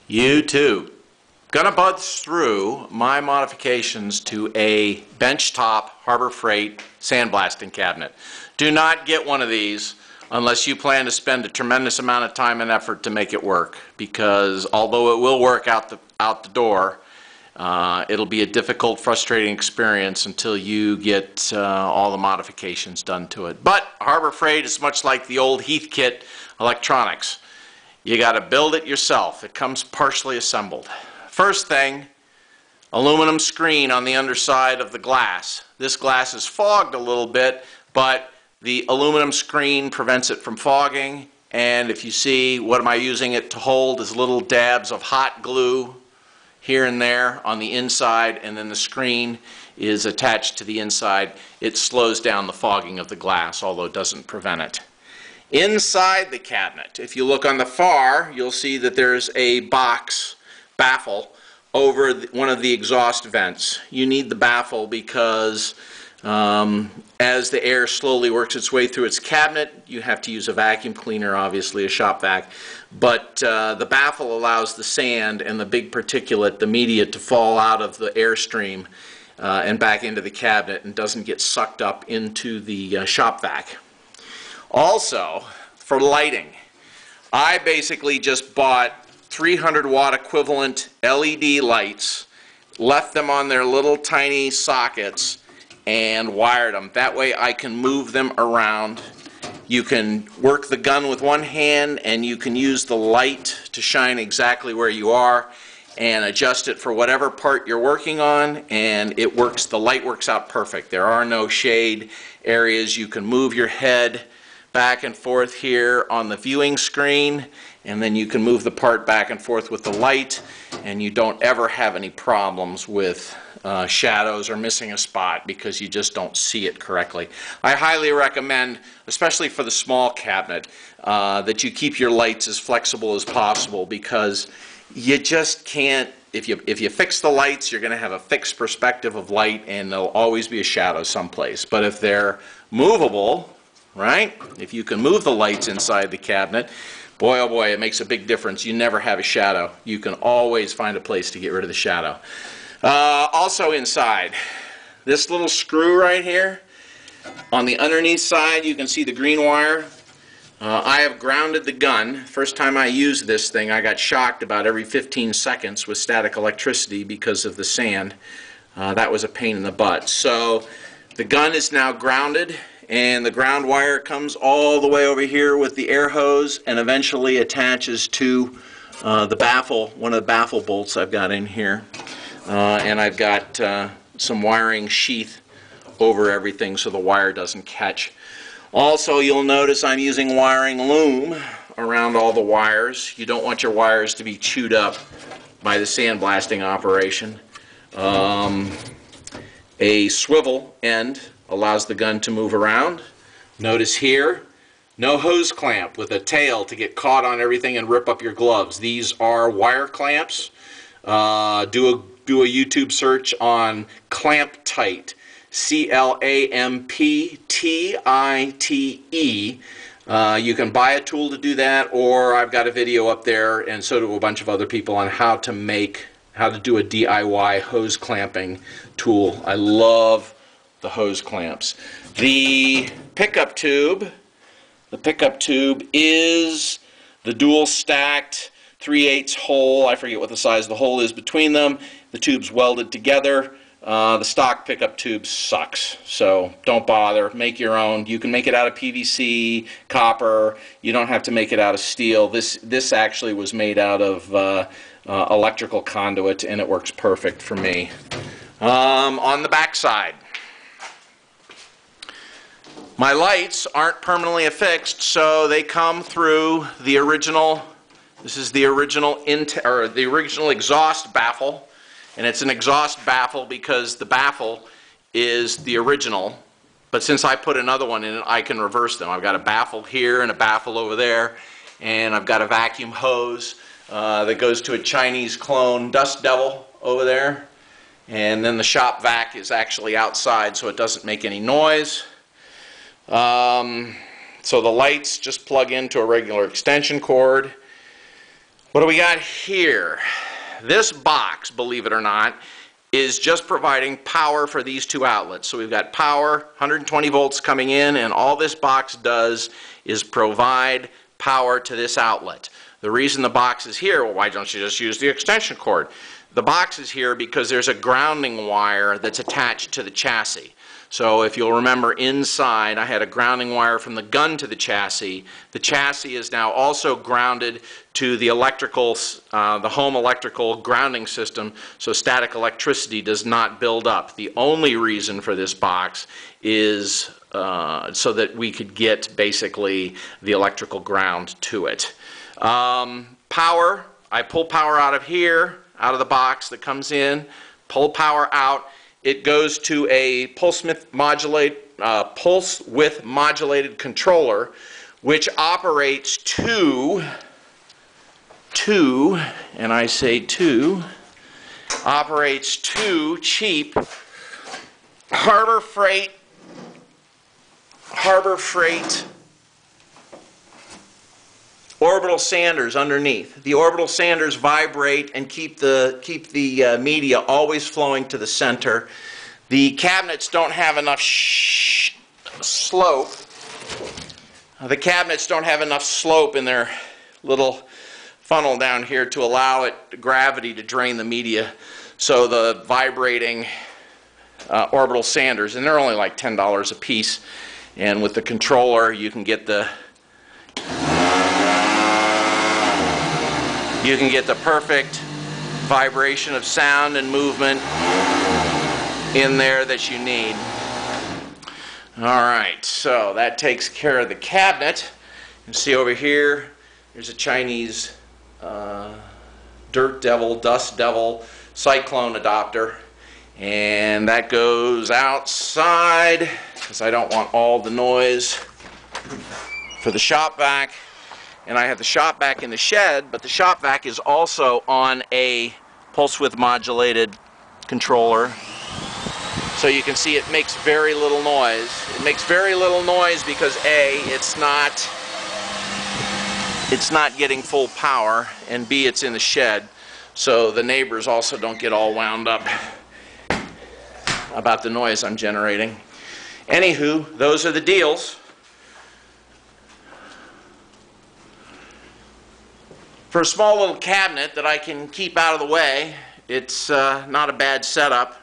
You too. Gonna buzz through my modifications to a benchtop Harbor Freight sandblasting cabinet. Do not get one of these unless you plan to spend a tremendous amount of time and effort to make it work, because although it will work out the door, it'll be a difficult, frustrating experience until you get all the modifications done to it. But Harbor Freight is much like the old Heathkit electronics. You got to build it yourself. It comes partially assembled. First thing, aluminum screen on the underside of the glass. This glass is fogged a little bit, but the aluminum screen prevents it from fogging. And if you see, what am I using it to hold is little dabs of hot glue here and there on the inside, and then the screen is attached to the inside. It slows down the fogging of the glass, although it doesn't prevent it. Inside the cabinet, if you look on the far, you'll see that there's a box, baffle, over one of the exhaust vents. You need the baffle because as the air slowly works its way through its cabinet, you have to use a vacuum cleaner, obviously a shop vac, but the baffle allows the sand and the big particulate, the media, to fall out of the airstream and back into the cabinet and doesn't get sucked up into the shop vac. Also, for lighting, I basically just bought 300 watt equivalent LED lights, left them on their little tiny sockets, and wired them. That way I can move them around. You can work the gun with one hand, and you can use the light to shine exactly where you are and adjust it for whatever part you're working on, and it works. The light works out perfect. There are no shade areas. You can move your head back and forth here on the viewing screen, and then you can move the part back and forth with the light, and you don't ever have any problems with shadows or missing a spot because you just don't see it correctly. I highly recommend, especially for the small cabinet, that you keep your lights as flexible as possible, because you just can't, if you fix the lights, you're going to have a fixed perspective of light, and there'll always be a shadow someplace. But if they're movable, right? If you can move the lights inside the cabinet, boy oh boy, it makes a big difference. You never have a shadow. You can always find a place to get rid of the shadow. Also inside, this little screw right here, on the underneath side you can see the green wire. I have grounded the gun. First time I used this thing, I got shocked about every 15 seconds with static electricity because of the sand. That was a pain in the butt. So the gun is now grounded, and the ground wire comes all the way over here with the air hose and eventually attaches to the baffle, one of the baffle bolts I've got in here. And I've got some wiring sheath over everything so the wire doesn't catch. Also, you'll notice I'm using wiring loom around all the wires. You don't want your wires to be chewed up by the sandblasting operation. A swivel end allows the gun to move around. Notice here, no hose clamp with a tail to get caught on everything and rip up your gloves. These are wire clamps. Do a YouTube search on ClampTite, C-L-A-M-P-T-I-T-E. You can buy a tool to do that, or I've got a video up there, and so do a bunch of other people, on how to do a DIY hose clamping tool. I love the hose clamps. The pickup tube is the dual stacked 3/8 hole. I forget what the size of the hole is between them. The tube's welded together. The stock pickup tube sucks, so don't bother. Make your own. You can make it out of PVC, copper. You don't have to make it out of steel. This actually was made out of electrical conduit, and it works perfect for me. On the back side, my lights aren't permanently affixed, so they come through the original. This is the original exhaust baffle, and it's an exhaust baffle because the baffle is the original. But since I put another one in it, I can reverse them. I've got a baffle here and a baffle over there, and I've got a vacuum hose that goes to a Chinese clone Dust Devil over there, and then the shop vac is actually outside, so it doesn't make any noise. So the lights just plug into a regular extension cord. What do we got here? This box, believe it or not, is just providing power for these two outlets. So we've got power, 120 volts coming in, and all this box does is provide power to this outlet. The reason the box is here, well, why don't you just use the extension cord? The box is here because there's a grounding wire that's attached to the chassis. So if you'll remember, inside I had a grounding wire from the gun to the chassis. The chassis is now also grounded to the electrical, the home electrical grounding system, so static electricity does not build up. The only reason for this box is so that we could get basically the electrical ground to it. Power, I pull power out of here, out of the box that comes in, pull power out. It goes to a pulse width modulated controller, which operates two, and I say two, operates two cheap Harbor Freight orbital sanders underneath. The orbital sanders vibrate and keep the media always flowing to the center. The cabinets don't have enough slope. The cabinets don't have enough slope in their little funnel down here to allow gravity to drain the media. So the vibrating orbital sanders, and they're only like $10 a piece. And with the controller, you can get the perfect vibration of sound and movement in there that you need. Alright, so that takes care of the cabinet. You can see over here, there's a Chinese dirt devil, dust devil, cyclone adapter. And that goes outside, because I don't want all the noise, for the shop vac. And I have the shop vac in the shed, but the shop vac is also on a pulse width modulated controller. So you can see it makes very little noise. It makes very little noise because A, it's not getting full power, and B, it's in the shed. So the neighbors also don't get all wound up about the noise I'm generating. Anywho, those are the deals. For a small little cabinet that I can keep out of the way, it's not a bad setup.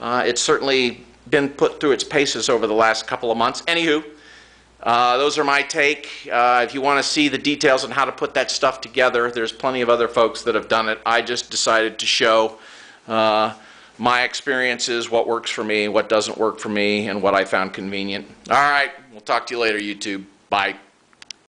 It's certainly been put through its paces over the last couple of months. Anywho, those are my take. If you want to see the details on how to put that stuff together, there's plenty of other folks that have done it. I just decided to show my experiences, what works for me, what doesn't work for me, and what I found convenient. All right, we'll talk to you later, YouTube. Bye.